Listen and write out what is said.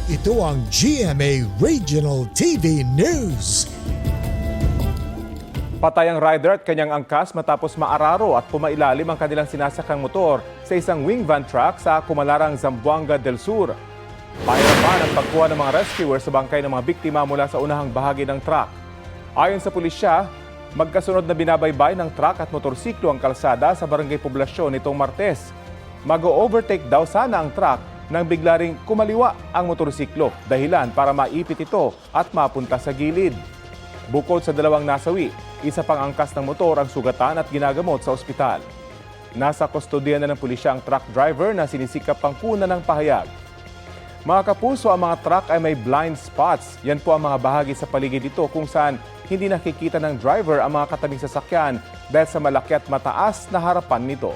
Ito ang GMA Regional TV News. Patay ang rider at kanyang angkas matapos maararo at pumailalim ang kanilang sinasakang motor sa isang wing van truck sa Kumalarang, Zamboanga del Sur. Pahirapan ang pagkuha ng mga rescuers sa bangkay ng mga biktima mula sa unahang bahagi ng truck. Ayon sa pulisya, magkasunod na binabaybay ng truck at motorsiklo ang kalsada sa Barangay Poblasyon nitong Martes. Mag-o-overtake daw sana ang truck nang bigla ring kumaliwa ang motorsiklo, dahilan para maipit ito at mapunta sa gilid. Bukod sa dalawang nasawi, isa pang angkas ng motor ang sugatan at ginagamot sa ospital. Nasa kustodiya na ng pulisya ang truck driver na sinisikap pang kunan ng pahayag. Mga kapuso, ang mga truck ay may blind spots. Yan po ang mga bahagi sa paligid nito kung saan hindi nakikita ng driver ang mga katabing sasakyan dahil sa malaki at mataas na harapan nito.